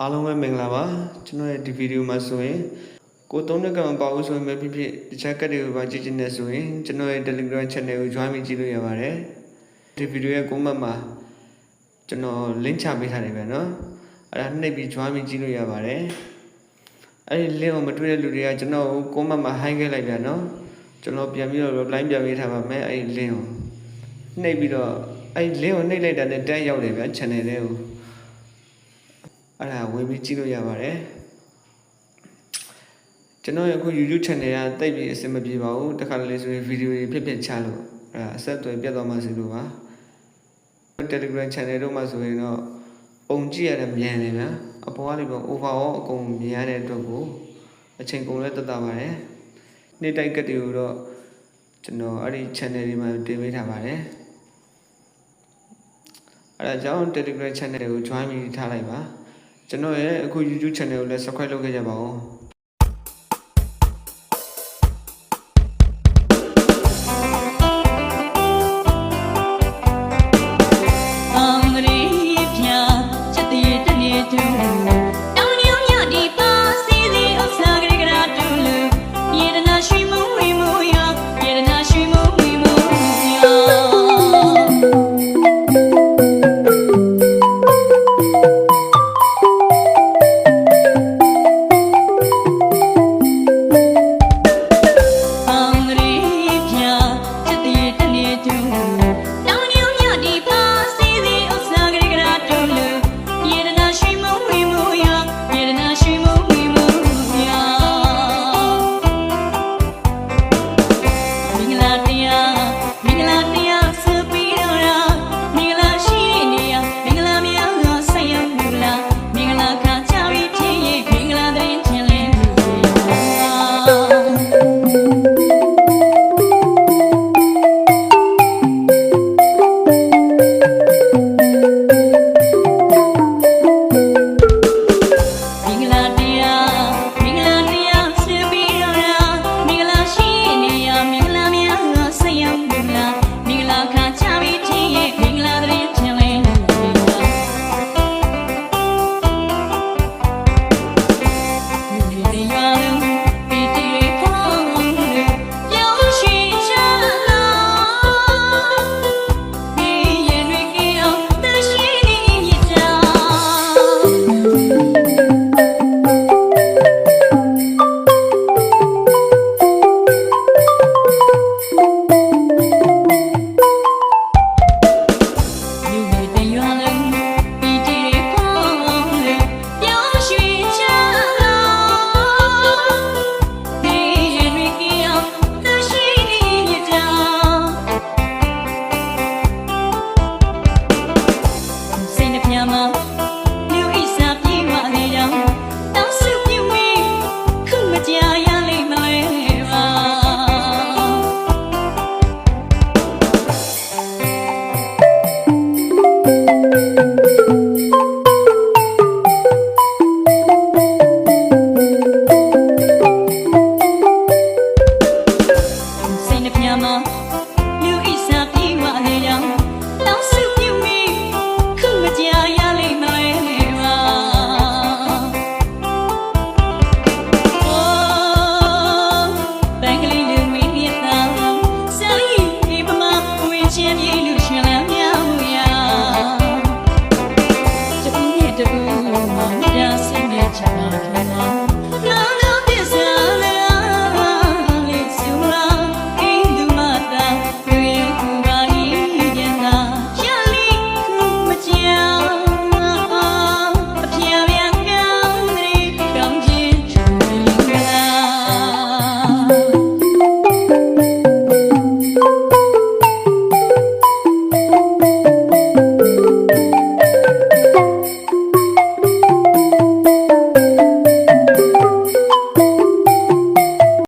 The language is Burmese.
အားလုံးပဲမင်္ဂလာပါကျွန်တော်ရဲ့ဒီဗီဒီယိုမှာဆိုရင်ကိုသုံးတဲ့ကောင်ပေါ့ဆိုရင်ပဲဖြစ်ဖြစ်တခြားကတ်တွေကိုပါကြည့်ချင်နေဆိုရင်ကျွန်တော်ရဲ့ Telegram Channel ကို join ပြီးကြည့်လို့ရပါတယ်ဒီဗီဒီယိုရဲ့ comment မှာကျွန်တော် link ချပေးထားတယ်ဗျာနော်အဲ့ဒါနှိပ်ပြီး join ပြီးကြည့်လို့ရပါတယ်အဲ့ဒီ link ကိုမတွေ့တဲ့လူတွေကကျွန်တော်ကို comment မှာ hi ခဲ့လိုက်ဗျာနော်ကျွန်တော်ပြန်ပြီးတော့ reply ပြန်ပေးထားပါမယ်အဲ့ဒီ link ကိုနှိပ်ပြီးတော့အဲ့ဒီ link ကိုနှိပ်လိုက်တာနဲ့တက်ရောက်တယ်ဗျာ channel လေးကိုအဲ့ဒါဝင်ပြီးကြည့်လို့ရပါတယ်ကျွန်တော်ရဲ့အခု YouTube channel ကတိတ်ပြီးအဆင်မပြေပါဘူးတခါတလေဆိုရင်ဗီဒီယိုတွေဖြစ်ဖြစ်ချလို့အဲ့ဒါအဆက်အသွယ်ပြတ်သွားမှစီလို့ပါ Telegram channel တို့မှာဆိုရင်တော့ပုံကြည့်ရတဲ့မြန်တယ်ဗျာအပေါ်ကနေပေါ့ overall အကုန်မြင်ရတဲ့အတွက်ကိုအချိန်ကုန်လဲတက်တာပါတယ်နေ့တိုက်ကတ်တွေကိုတော့ကျွန်တော်အဲ့ဒီ channel တွေမှာတင်ပေးထားပါတယ်အဲ့ဒါကြောင့် Telegram channel ကို join ပြီးထားလိုက်ပါကျွန်တော်ရဲ့အခု YouTube channel ကိုလည်း subscribe လုပ်ခဲ့ကြပါဦးJust